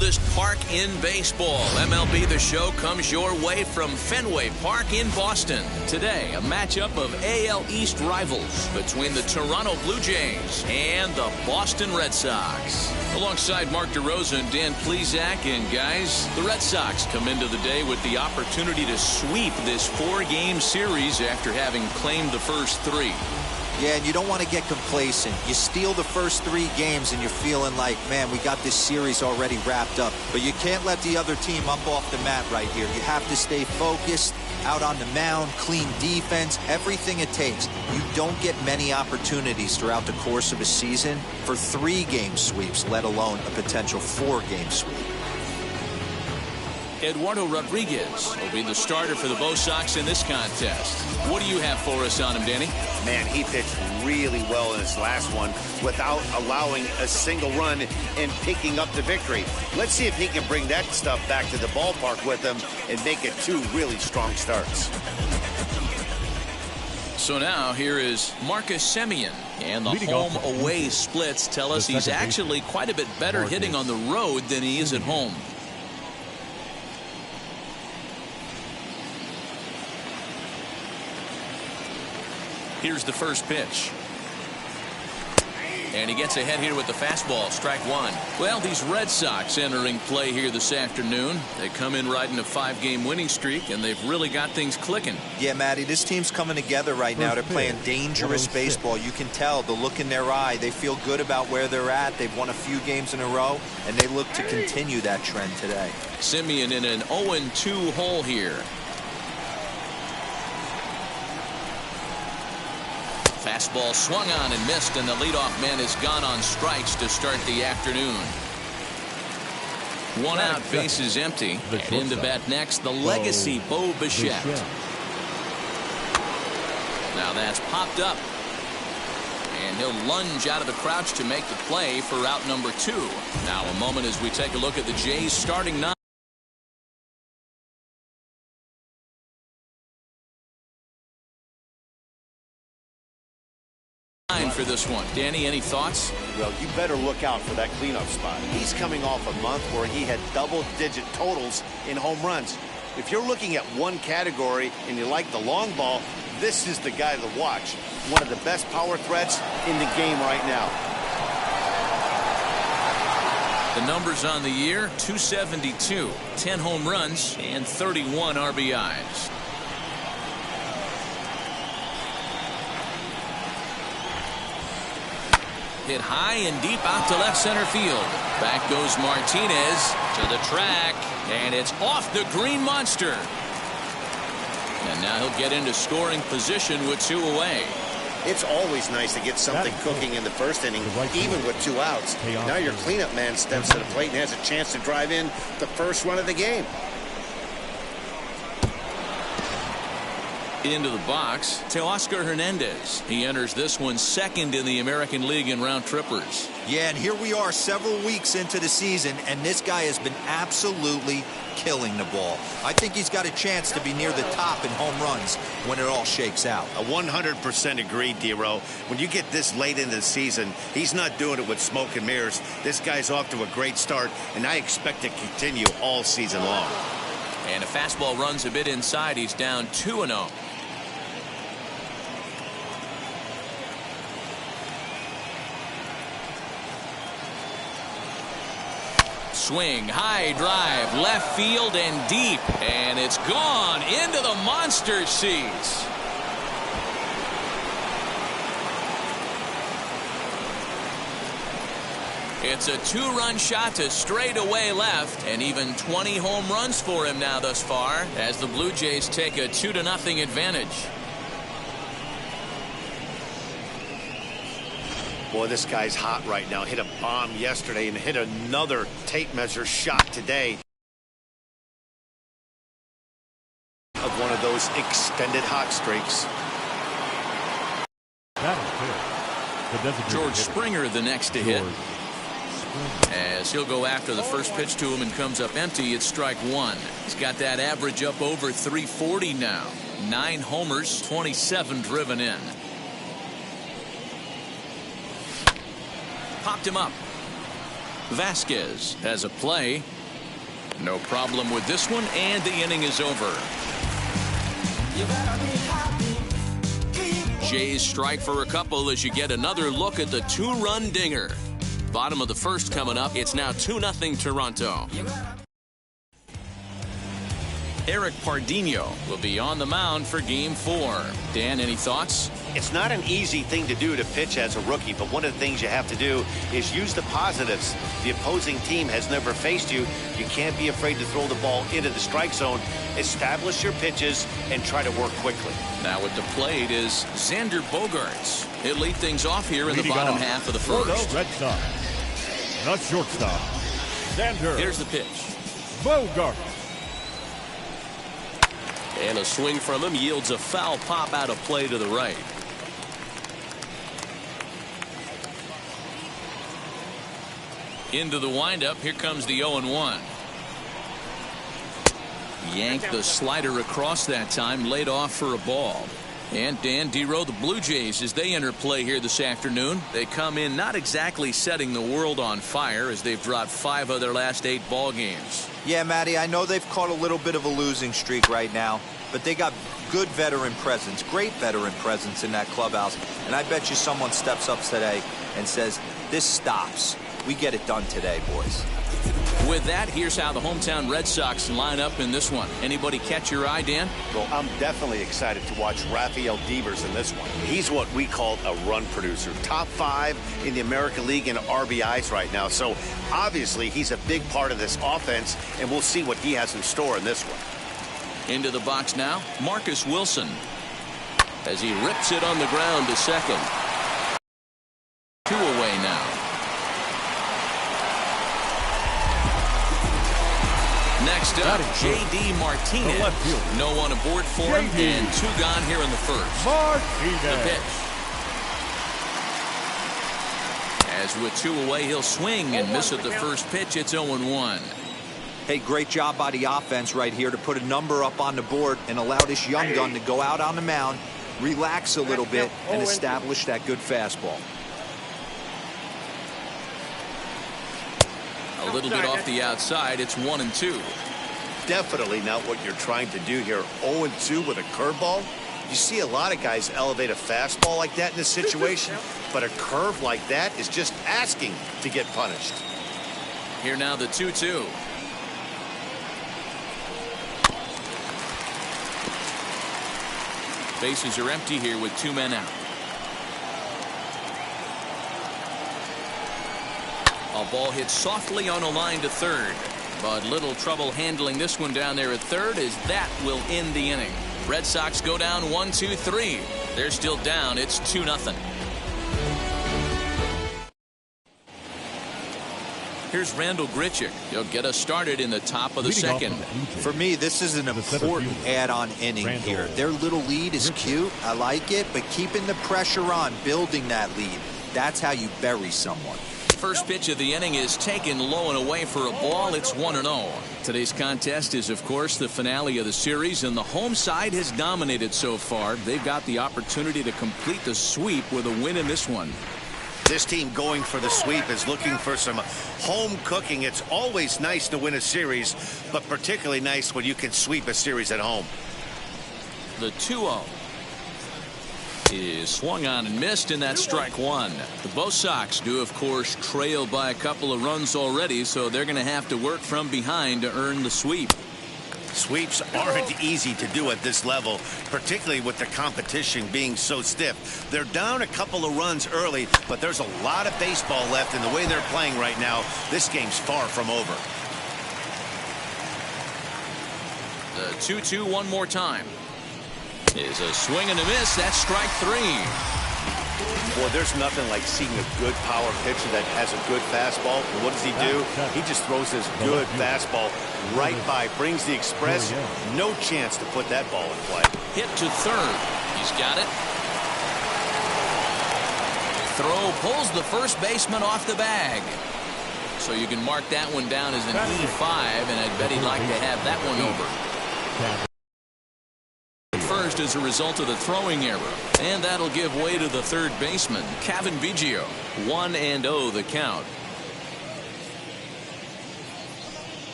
oldest park in baseball. MLB The Show comes your way from Fenway Park in Boston. Today, a matchup of AL East rivals between the Toronto Blue Jays and the Boston Red Sox. Alongside Mark DeRosa and Dan Plesac, and guys, the Red Sox come into the day with the opportunity to sweep this 4-game series after having claimed the first 3. Yeah, and you don't want to get complacent. You steal the first 3 games and you're feeling like, man, we got this series already wrapped up. But you can't let the other team up off the mat right here. You have to stay focused, out on the mound, clean defense, everything it takes. You don't get many opportunities throughout the course of a season for 3-game sweeps, let alone a potential 4-game sweep. Eduardo Rodriguez will be the starter for the Bo Sox in this contest. What do you have for us on him, Danny? Man, he pitched really well in his last one without allowing a single run and picking up the victory. Let's see if he can bring that stuff back to the ballpark with him and make it 2 really strong starts. So now here is Marcus Simeon, and the home-away splits tell us he's actually quite a bit better hitting on the road than he is at home. Here's the first pitch. And he gets ahead here with the fastball, strike 1. Well, these Red Sox entering play here this afternoon. They come in riding a 5-game winning streak, and they've really got things clicking. Yeah, Matty, this team's coming together right now. They're playing dangerous baseball. You can tell the look in their eye. They feel good about where they're at. They've won a few games in a row, and they look to continue that trend today. Simeon in an 0-2 hole here. Fastball swung on and missed, and the leadoff man is gone on strikes to start the afternoon. 1 out, bases empty. And into bat next, the legacy Bo Bichette. Now that's popped up. And he'll lunge out of the crouch to make the play for out number 2. Now a moment as we take a look at the Jays starting 9. For this one. Danny, any thoughts? Well, you better look out for that cleanup spot. He's coming off a month where he had double-digit totals in home runs. If you're looking at one category and you like the long ball, this is the guy to watch. One of the best power threats in the game right now. The numbers on the year, 272, 10 home runs, and 31 RBIs. Hit high and deep out to left center field. Back goes Martinez to the track, and it's off the green monster. And now he'll get into scoring position with 2 away. It's always nice to get something cooking in the first inning, even with 2 outs. Now your cleanup man steps to the plate and has a chance to drive in the first run of the game. Into the box, Teoscar Hernandez. He enters this one second in the American League in round trippers. Yeah, and here we are several weeks into the season, and this guy has been absolutely killing the ball. I think he's got a chance to be near the top in home runs when it all shakes out. 100% agree, D-Row. When you get this late into the season, he's not doing it with smoke and mirrors. This guy's off to a great start, and I expect to continue all season long. And a fastball runs a bit inside. He's down 2-0. Swing, high drive, left field and deep, and it's gone into the monster seats. It's a 2-run shot to straightaway left, and even 20 home runs for him now thus far as the Blue Jays take a 2-0 advantage. Boy, this guy's hot right now. Hit a bomb yesterday and hit another tape measure shot today. Of one of those extended hot streaks. George Springer the next to hit. As he'll go after the first pitch to him and comes up empty, it's strike 1. He's got that average up over 340 now. 9 homers, 27 driven in. Popped him up. Vasquez has a play. No problem with this one, and the inning is over. Jays strike for a couple as you get another look at the two-run dinger. Bottom of the first coming up. It's now 2-0 Toronto. Eric Pardinho will be on the mound for Game 4. Dan, any thoughts? It's not an easy thing to do to pitch as a rookie, but one of the things you have to do is use the positives. The opposing team has never faced you. You can't be afraid to throw the ball into the strike zone. Establish your pitches and try to work quickly. Now at the plate is Xander Bogaerts. He'll lead things off here in the bottom half of the first. Red Sox. The shortstop, Xander. Here's the pitch. Bogaerts. And a swing from him yields a foul pop out of play to the right. Into the windup. Here comes the 0-1. Yanked the slider across that time. Laid off for a ball. And Dan Dero, the Blue Jays, as they enter play here this afternoon, they come in not exactly setting the world on fire as they've dropped 5 of their last 8 ball games. Yeah, Matty, I know they've caught a little bit of a losing streak right now, but they got good veteran presence, great veteran presence in that clubhouse. And I bet you someone steps up today and says, this stops. We get it done today, boys. With that, here's how the hometown Red Sox line up in this one. Anybody catch your eye, Dan? Well, I'm definitely excited to watch Rafael Devers in this one. He's what we call a run producer. Top 5 in the American League in RBIs right now. So obviously he's a big part of this offense, and we'll see what he has in store in this one. Into the box now, Marcus Wilson, as he rips it on the ground to second. 2 away now. Next up, J.D. Martinez. No one aboard for him, and 2 gone here in the first. Martinez. The pitch. As with 2 away, he'll swing and miss at the first pitch. It's 0-1. Hey, great job by the offense right here to put a number up on the board and allow this young gun to go out on the mound, relax a little bit, and establish that good fastball. A little bit off the outside. It's 1-2. Definitely not what you're trying to do here. 0-2 with a curveball. You see a lot of guys elevate a fastball like that in this situation, but a curve like that is just asking to get punished. Here now the 2-2. Bases are empty here with 2 men out. A ball hit softly on a line to third, but little trouble handling this one down there at third, as that will end the inning. Red Sox go down 1-2-3. They're still down. It's 2-0. Here's Randall Grichuk. He'll get us started in the top of the second. For me, this is an important add-on inning here. Their little lead is cute. I like it, but keeping the pressure on, building that lead, that's how you bury someone. First pitch of the inning is taken low and away for a ball. It's 1-0. Today's contest is, of course, the finale of the series, and the home side has dominated so far. They've got the opportunity to complete the sweep with a win in this one. This team going for the sweep is looking for some home cooking. It's always nice to win a series, but particularly nice when you can sweep a series at home. The 2-0 is swung on and missed, and that's strike 1. The Bo Sox do, of course, trail by a couple of runs already, so they're going to have to work from behind to earn the sweep. Sweeps aren't easy to do at this level, particularly with the competition being so stiff. They're down a couple of runs early, but there's a lot of baseball left in the way they're playing right now. This game's far from over. The 2-2 one more time. Is a swing and a miss. That's strike 3. Boy, there's nothing like seeing a good power pitcher that has a good fastball. And what does he do? He just throws his good fastball right by, brings the express. No chance to put that ball in play. Hit to third. He's got it. Throw pulls the first baseman off the bag. So you can mark that one down as an E5, and I'd bet he'd like to have that one over. First as a result of the throwing error, and that'll give way to the third baseman, Vigil. 1-0 the count.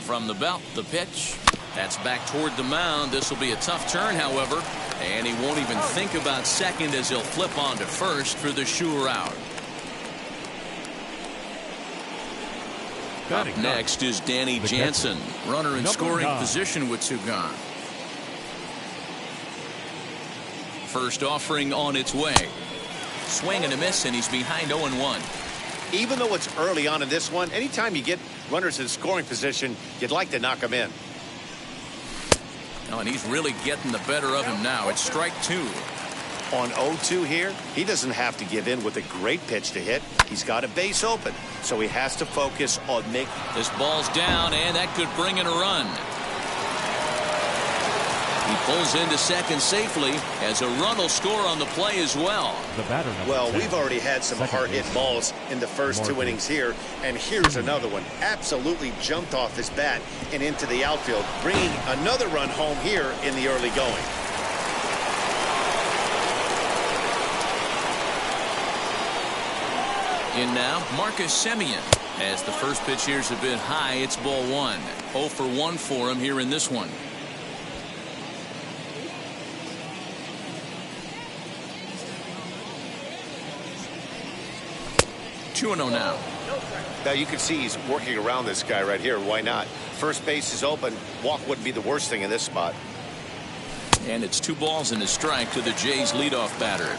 From the belt, the pitch. That's back toward the mound. This will be a tough turn, however. And he won't even think about second as he'll flip on to first for the sure out. Up next is Danny Jansen. Runner in scoring position with 2 gone. First offering on its way. Swing and a miss, and he's behind 0-1. Even though it's early on in this one, anytime you get runners in scoring position, you'd like to knock them in. Oh, and he's really getting the better of him now. It's strike 2. On 0-2 here, he doesn't have to give in with a great pitch to hit. He's got a base open, so he has to focus on making. This ball's down, and that could bring in a run. He pulls into second safely as a run will score on the play as well. Well, we've already had some hard-hit balls in the first 2 innings here, and here's another one. Absolutely jumped off his bat and into the outfield, bringing another run home here in the early going. In now, Marcus Simeon. As the first pitch here's a bit high, it's ball 1. 0 for 1 for him here in this one. Two and 0 now. Now you can see he's working around this guy right here. Why not? First base is open. Walk wouldn't be the worst thing in this spot. And it's 2 balls and a strike to the Jays leadoff batter.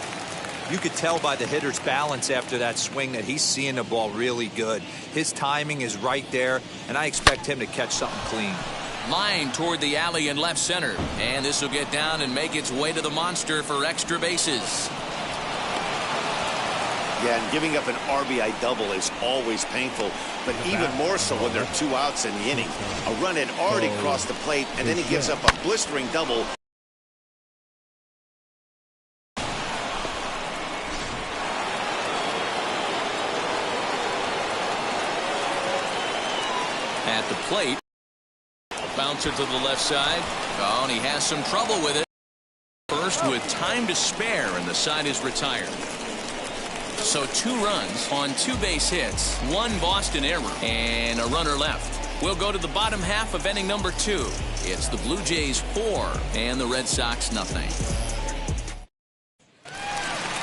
You could tell by the hitter's balance after that swing that he's seeing the ball really good. His timing is right there, and I expect him to catch something clean. Line toward the alley in left center. And this will get down and make its way to the monster for extra bases. Yeah, and giving up an RBI double is always painful, but even more so when there are 2 outs in the inning. A run had already crossed the plate, and then he gives up a blistering double. At the plate, a bouncer to the left side. Oh, and he has some trouble with it. First with time to spare, and the side is retired. So 2 runs on 2 base hits, 1 Boston error, and a runner left. We'll go to the bottom half of inning number 2. It's the Blue Jays 4 and the Red Sox nothing.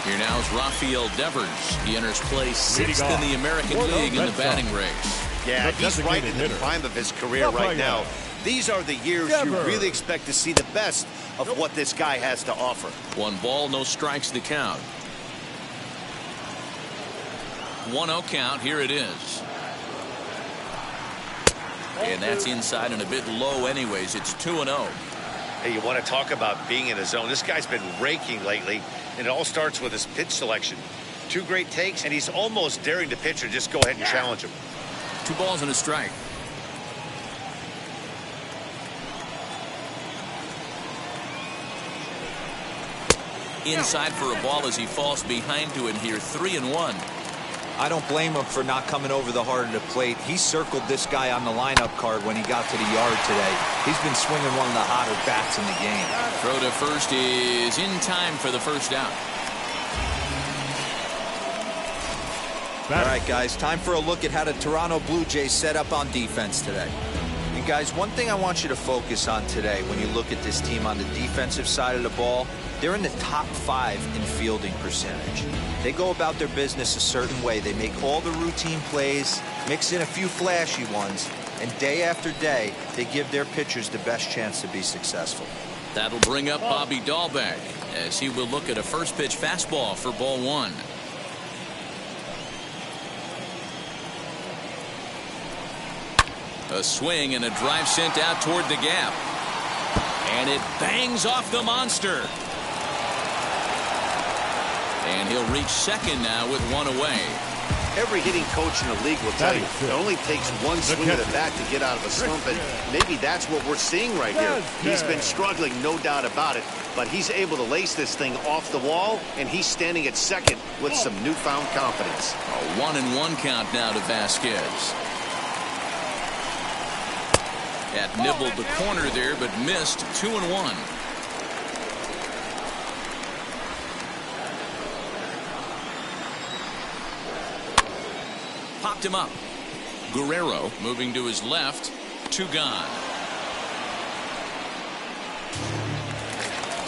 Here now is Rafael Devers. He enters play 6th in the American League in the batting race. Yeah, he's right in the prime of his career right now. These are the years you really expect to see the best of what this guy has to offer. 1 ball, no strikes to count. 1-0 count. Here it is. And that's inside and a bit low anyways. It's 2-0. Hey, you want to talk about being in a zone. This guy's been raking lately, and it all starts with his pitch selection. 2 great takes, and he's almost daring the pitcher just go ahead and challenge him. 2 balls and a strike. Inside for a ball as he falls behind to it here. 3-1. I don't blame him for not coming over the heart of the plate. He circled this guy on the lineup card when he got to the yard today. He's been swinging one of the hotter bats in the game. Throw to first is in time for the first out. All right, guys, time for a look at how the Toronto Blue Jays set up on defense today. And guys, one thing I want you to focus on today when you look at this team on the defensive side of the ball, they're in the top 5 in fielding percentage. They go about their business a certain way. They make all the routine plays, mix in a few flashy ones, and day after day, they give their pitchers the best chance to be successful. That'll bring up Bobby Dalbeck as he will look at a first pitch fastball for ball 1. A swing and a drive sent out toward the gap. And it bangs off the monster. And he'll reach second now with 1 away. Every hitting coach in the league will tell you it only takes 1 swing of the bat to get out of a slump, and maybe that's what we're seeing right here. He's been struggling, no doubt about it, but he's able to lace this thing off the wall, and he's standing at second with some newfound confidence. A 1-1 count now to Vasquez. That nibbled the corner there, but missed. 2-1. Popped him up. Guerrero moving to his left. 2 gone.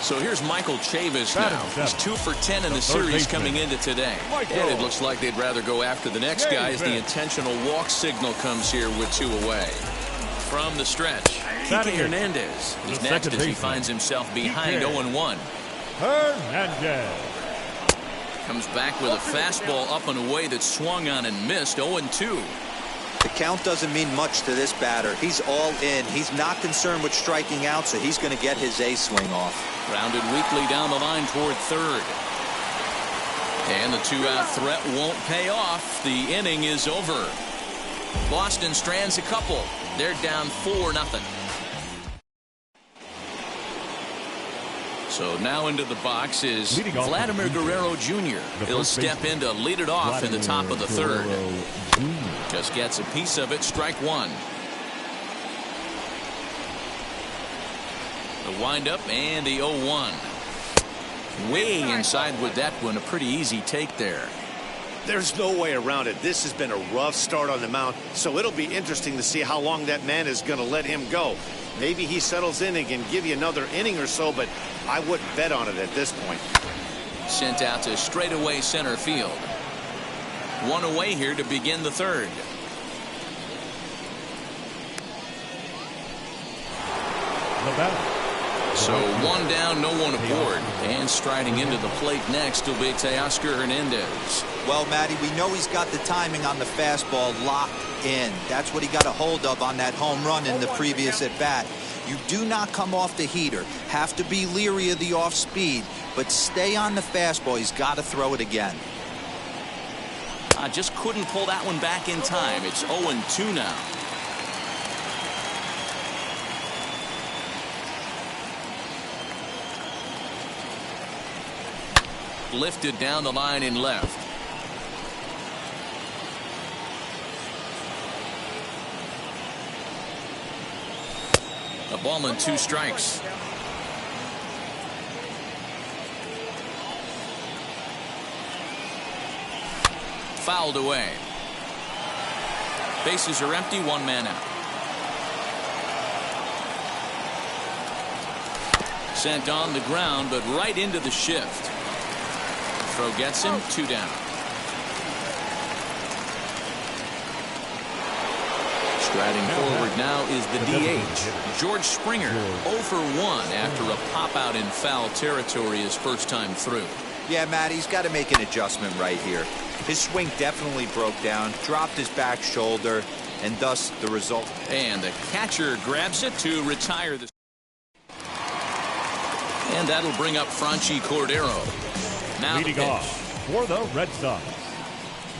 So here's Michael Chavis now. He's 2 for 10 in the series coming into today. And it looks like they'd rather go after the next guy as the intentional walk signal comes here with 2 away. From the stretch, Hernandez is next as he finds himself behind 0-1. Hernandez comes back with a fastball up and away that swung on and missed. 0-2. The count doesn't mean much to this batter. He's all in. He's not concerned with striking out, so he's going to get his A swing off. Grounded weakly down the line toward third. And the 2-out threat won't pay off. The inning is over. Boston strands a couple. They're down 4-0. So now into the box is Vladimir Guerrero Jr. He'll step in to lead it off in the top of the third. Just gets a piece of it. Strike 1. The windup and the 0-1. Way inside with that one. A pretty easy take there. There's no way around it. This has been a rough start on the mound, so it'll be interesting to see how long that man is going to let him go. Maybe he settles in and can give you another inning or so, but I wouldn't bet on it at this point. Sent out to straightaway center field. 1 away here to begin the third. So 1 down, no one aboard. And striding into the plate next will be Teoscar Hernandez. Well, Matty, we know he's got the timing on the fastball locked in. That's what he got a hold of on that home run in the previous at-bat. You do not come off the heater. Have to be leery of the off-speed, but stay on the fastball. He's got to throw it again. I just couldn't pull that one back in time. It's 0-2 now. Lifted down the line in left. A ball and 2 strikes. Fouled away. Bases are empty. 1 man out. Sent on the ground, but right into the shift. Throw gets him. 2 down. Striding forward now is the DH. George Springer 0 for 1 after a pop out in foul territory his first time through. Yeah, Matt, he's got to make an adjustment right here. His swing definitely broke down, dropped his back shoulder, and thus the result. And the catcher grabs it to retire the. And that'll bring up Franchi Cordero. Now leading off for the Red Sox,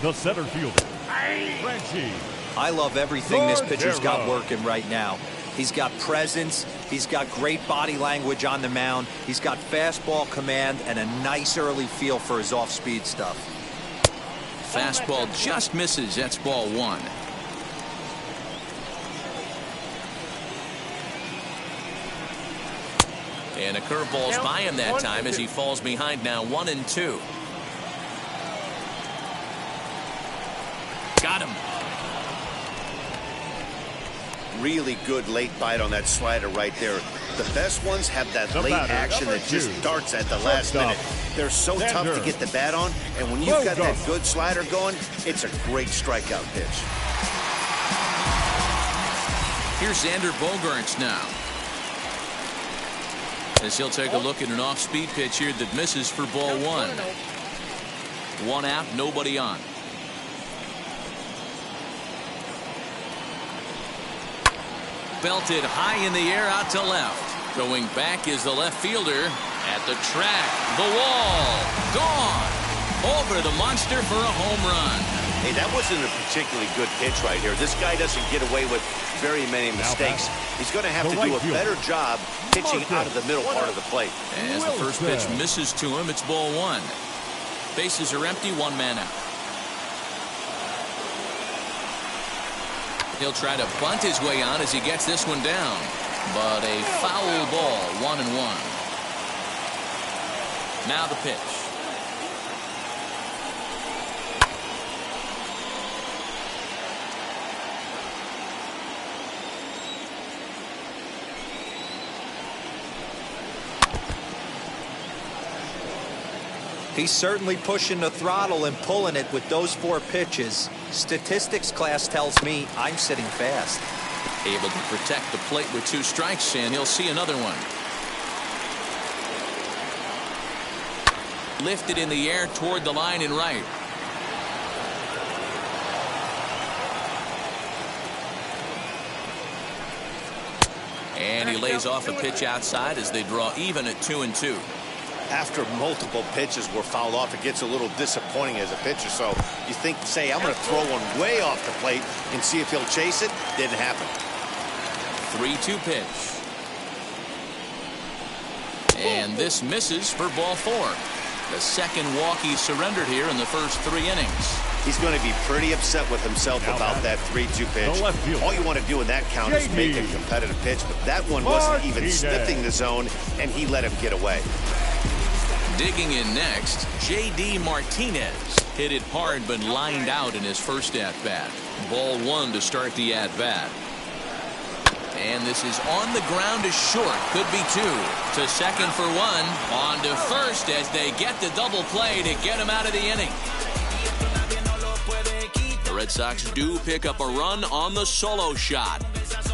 the center fielder, Franchi. I love everything this pitcher's got working right now. He's got presence. He's got great body language on the mound. He's got fastball command and a nice early feel for his off-speed stuff. Fastball just misses. That's ball 1. And a curveball's by him that time as he falls behind now 1-2. Got him. Really good late bite on that slider right there. The best ones have that late action that just darts at the last minute. They're so tough to get the bat on, and when you've got that good slider going, it's a great strikeout pitch. Here's Xander Bogaerts now. As he'll take a look at an off-speed pitch here that misses for ball 1. 1 out, nobody on. Belted high in the air out to left. Going back is the left fielder at the track. The wall. Gone. Over the monster for a home run. Hey, that wasn't a particularly good pitch right here. This guy doesn't get away with very many mistakes. He's going to have to do a better job pitching out of the middle part of the plate. As the first pitch misses to him, it's ball 1. Bases are empty. 1 man out. He'll try to bunt his way on as he gets this one down. But a foul ball. 1-1. Now the pitch. He's certainly pushing the throttle and pulling it with those 4 pitches. Statistics class tells me I'm sitting fast. Able to protect the plate with 2 strikes, and he'll see another one. Lifted in the air toward the line and right. And he lays off a pitch outside as they draw even at 2-2. After multiple pitches were fouled off, it gets a little disappointing as a pitcher. So you think, say, I'm going to throw one way off the plate and see if he'll chase it. Didn't happen. 3-2 pitch. And this misses for ball 4. The second walk he surrendered here in the first 3 innings. He's going to be pretty upset with himself about that 3-2 pitch. All you want to do in that count is make a competitive pitch, but that one wasn't even sniffing the zone, and he let him get away. Digging in next, J.D. Martinez. Hit it hard but lined out in his first at-bat. Ball 1 to start the at-bat. And this is on the ground to short. Could be 2. To second for 1. On to first as they get the double play to get him out of the inning. The Red Sox do pick up a run on the solo shot.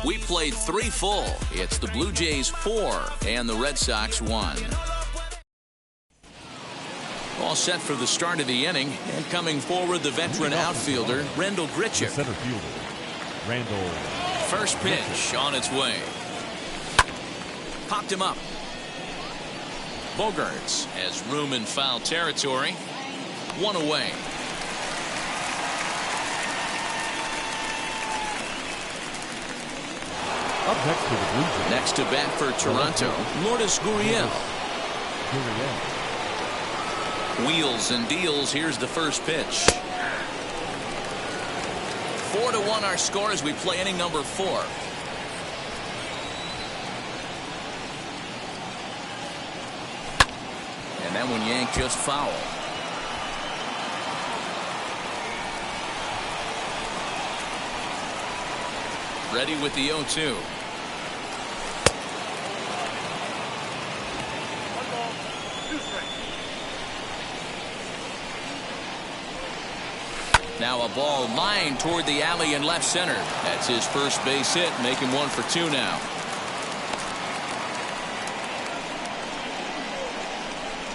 We played 3 full. It's the Blue Jays 4 and the Red Sox 1. All set for the start of the inning, and coming forward the veteran outfielder Rendell Grichuk. Center fielder Rendell. First pitch on its way. Popped him up. Bogarts has room in foul territory. 1 away. Up next to the Blue Jays. Next to bat for Toronto, Lourdes Gurriel. Wheels and deals. Here's the first pitch. 4-1 our score as we play inning number 4. And that one yanked just foul. Ready with the 0-2. Now a ball lined toward the alley in left center. That's his first base hit, making 1 for 2 now.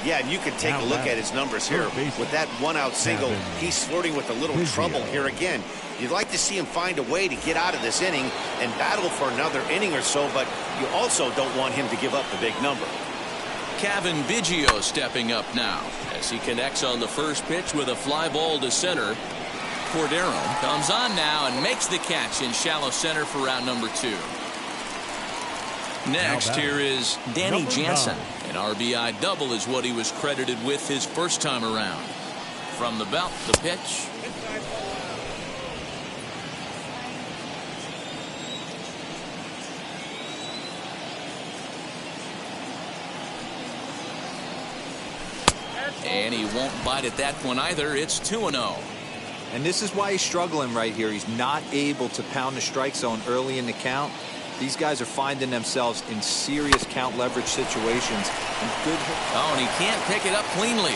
Yeah, and you can take a look at his numbers here. With that 1-out single, he's flirting with a little trouble here again. You'd like to see him find a way to get out of this inning and battle for another inning or so, but you also don't want him to give up the big number. Vigil stepping up now as he connects on the first pitch with a fly ball to center. Cordero comes on now and makes the catch in shallow center for round number 2. Next here is Danny Jansen. An RBI double is what he was credited with his first time around. From the belt, the pitch. And he won't bite at that one either. It's 2-0. And this is why he's struggling right here. He's not able to pound the strike zone early in the count. These guys are finding themselves in serious count leverage situations. And and he can't pick it up cleanly.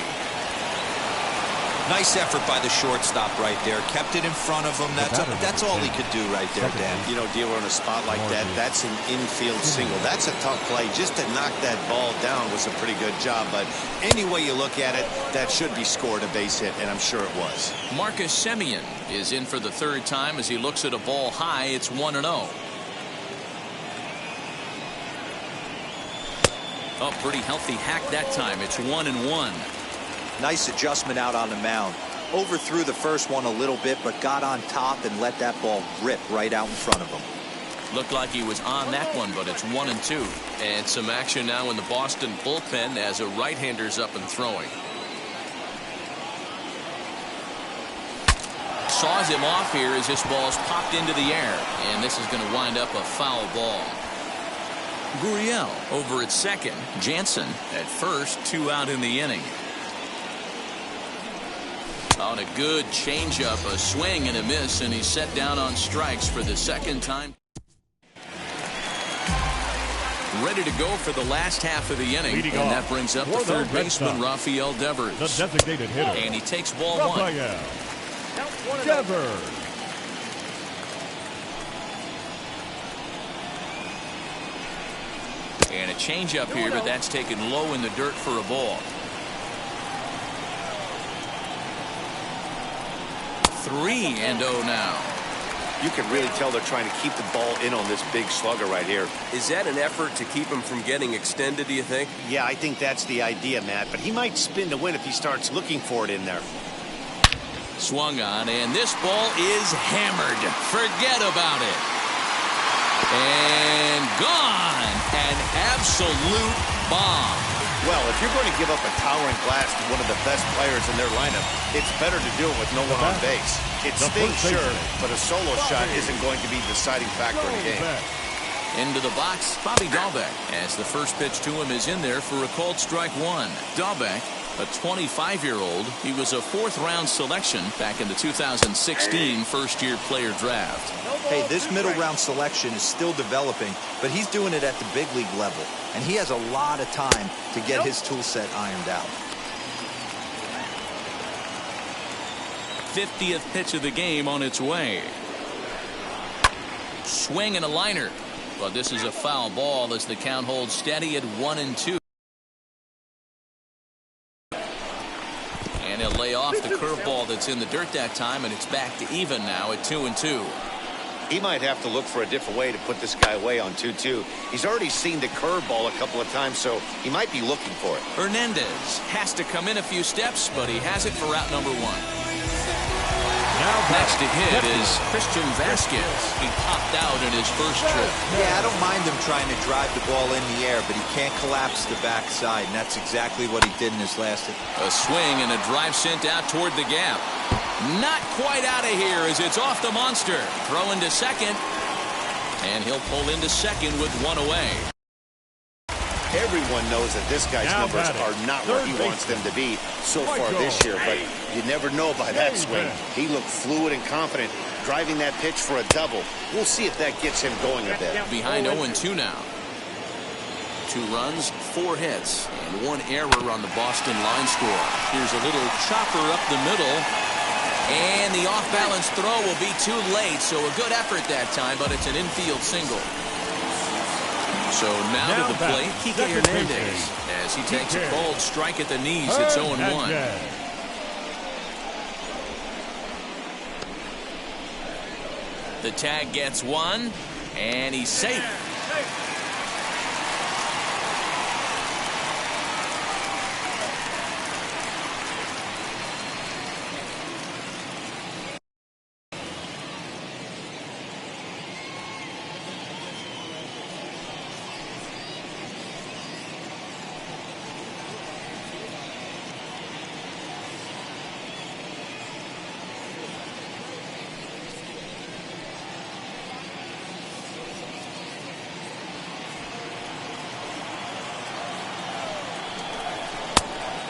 Nice effort by the shortstop right there. Kept it in front of him. That's all he could do right there, Dan. You know, dealer in a spot like that, that's an infield single. That's a tough play. Just to knock that ball down was a pretty good job. But any way you look at it, that should be scored a base hit, and I'm sure it was. Marcus Simeon is in for the 3rd time as he looks at a ball high. It's 1-0. Oh, pretty healthy hack that time. It's 1-1. Nice adjustment out on the mound. Overthrew the first one a little bit, but got on top and let that ball rip right out in front of him. Looked like he was on that one, but it's 1-2. And some action now in the Boston bullpen as a right-hander's up and throwing. Saws him off here as this ball's popped into the air. And this is going to wind up a foul ball. Gurriel over at second. Jansen at first. 2 out in the inning. On a good changeup, a swing and a miss, and he's set down on strikes for the 2nd time. ready to go for the last half of the inning. Leading And off that brings up the for the third Red baseman, Sox, Rafael Devers. the designated hitter. And he takes ball Rafael one. Devers. And a changeup here, but that's taken low in the dirt for a ball. 3-0 now. You can really tell they're trying to keep the ball in on this big slugger right here. Is that an effort to keep him from getting extended, do you think? Yeah, I think that's the idea, Matt. But he might spin to win if he starts looking for it in there. Swung on, and this ball is hammered. Forget about it. And gone. An absolute bomb. Well, if you're going to give up a towering blast to one of the best players in their lineup, it's better to do it with no one on base. It stings, sure, but a solo shot isn't going to be the deciding factor in the game. Into the box, Bobby Dalbeck, as the first pitch to him is in there for a called strike one. Dalbeck, a 25-year-old, he was a fourth-round selection back in the 2016 first-year player draft. Hey, this middle-round selection is still developing, but he's doing it at the big league level, and he has a lot of time to get his tool set ironed out. 50th pitch of the game on its way. Swing and a liner. But this is a foul ball as the count holds steady at 1-2. And he'll lay off the curveball that's in the dirt that time, and it's back to even now at 2-2. He might have to look for a different way to put this guy away on 2-2. He's already seen the curveball a couple of times, so he might be looking for it. Hernandez has to come in a few steps, but he has it for route number one. Next to hit is Christian Vasquez. He popped out in his first trip. Yeah, I don't mind him trying to drive the ball in the air, but he can't collapse the backside, and that's exactly what he did in his last hit. A swing and a drive sent out toward the gap. Not quite out of here as it's off the monster. Throw into second, and he'll pull into second with one away. Everyone knows that this guy's numbers are not where he wants them to be so far this year, but you never know by that swing. He looked fluid and confident, driving that pitch for a double. We'll see if that gets him going a bit. Behind 0-2 now. 2 runs, 4 hits, and 1 error on the Boston line score. Here's a little chopper up the middle, and the off-balance throw will be too late, so a good effort that time, but it's an infield single. So now to the plate, Kike Hernandez, as he takes a cold strike at the knees. It's 0-1. The tag gets one, and he's safe.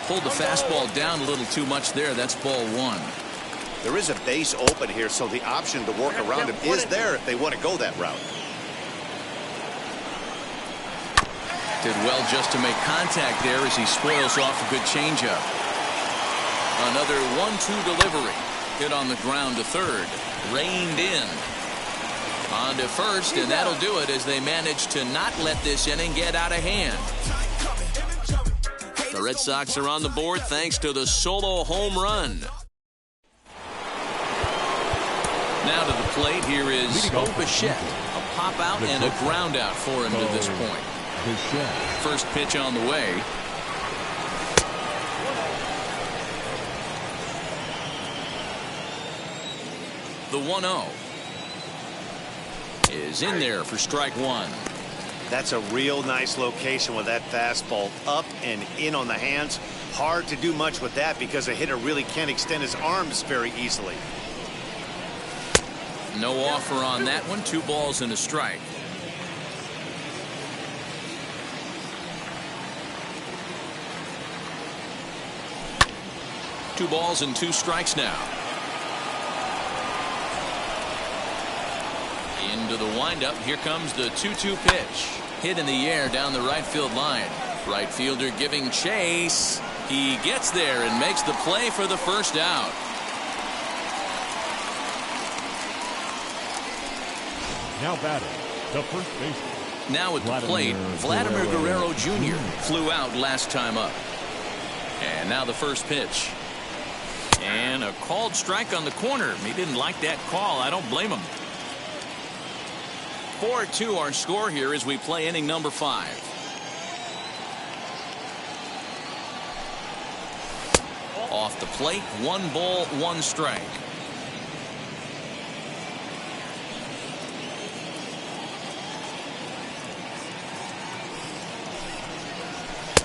Pulled the fastball down a little too much there. That's ball 1. There is a base open here, so the option to work around him is there if they want to go that route. Did well just to make contact there as he spoils off a good changeup. Another 1-2 delivery. Hit on the ground to third. Reined in. On to first, and that'll do it as they manage to not let this inning get out of hand. The Red Sox are on the board thanks to the solo home run. Now to the plate, here is Bichette. A pop out and a ground out for him to this point. First pitch on the way. The 1-0 is in there for strike one. That's a real nice location with that fastball up and in on the hands. Hard to do much with that because a hitter really can't extend his arms very easily. No offer on that one. 2 balls and a strike. Two balls and 2 strikes now. Into the windup. Here comes the 2-2 pitch. Hit in the air down the right field line. Right fielder giving chase. He gets there and makes the play for the first out. Now batting, the first baseman. Now at the plate, Vladimir Guerrero Jr. flew out last time up. And now the first pitch. And a called strike on the corner. He didn't like that call. I don't blame him. 4-2 our score here as we play inning number 5. Off the plate, 1 ball, 1 strike.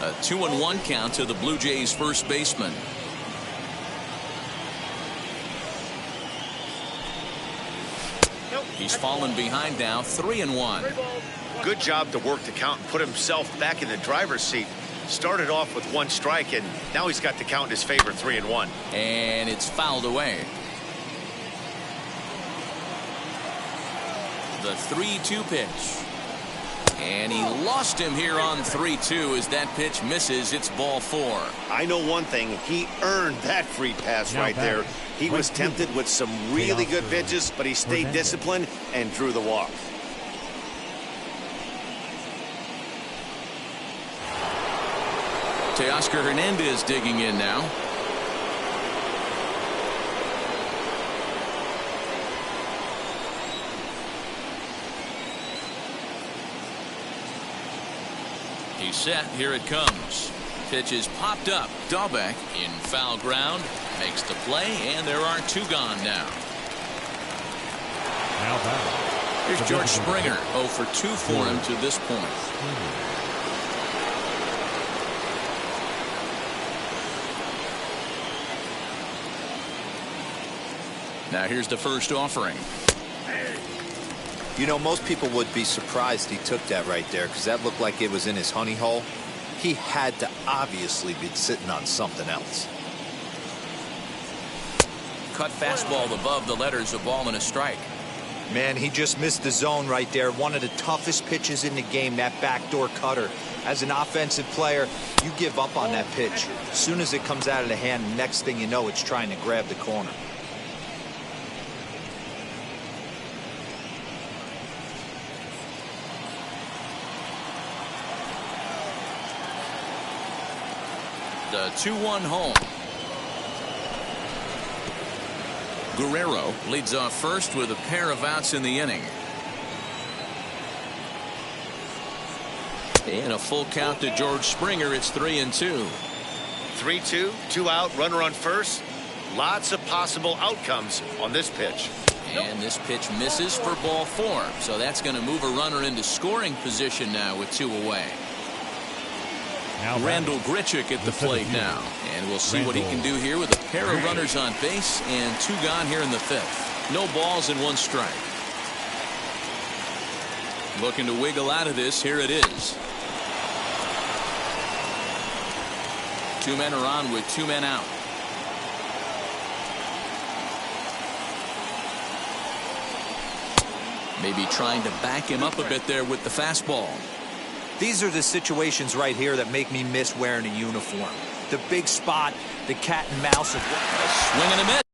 A 2-1 count to the Blue Jays first baseman. He's fallen behind now, 3-1. Good job to work the count and put himself back in the driver's seat. Started off with 1 strike, and now he's got the count in his favor, 3-1. And it's fouled away. The 3-2 pitch. And he lost him here on 3-2 as that pitch misses. It's ball 4. I know one thing. He earned that free pass right there. He was tempted with some really good pitches, but he stayed disciplined and drew the walk. Teoscar Hernandez digging in now. He's set. Here it comes. Pitch is popped up. Dalbeck in foul ground. Makes the play, and there are 2 gone now. Here's George Springer. 0 for 2 for him to this point. Now here's the first offering. You know, most people would be surprised he took that right there because that looked like it was in his honey hole. He had to obviously be sitting on something else. Cut fastball above the letters, a ball and a strike. Man, he just missed the zone right there. One of the toughest pitches in the game, that backdoor cutter. As an offensive player, you give up on that pitch. As soon as it comes out of the hand, next thing you know, it's trying to grab the corner. The 2-1 home. Guerrero leads off first with a pair of outs in the inning. And a full count to George Springer. It's 3-2. 3-2, 2 out, runner on first. Lots of possible outcomes on this pitch. And this pitch misses for ball 4. So that's going to move a runner into scoring position now with 2 away. Randall Grichuk at the plate now. And we'll see what he can do here with a pair of runners on base and 2 gone here in the 5th. No balls and 1 strike. Looking to wiggle out of this. Here it is. 2 men are on with 2 men out. Maybe trying to back him up a bit there with the fastball. These are the situations right here that make me miss wearing a uniform. The big spot, the cat and mouse. A swing and a miss.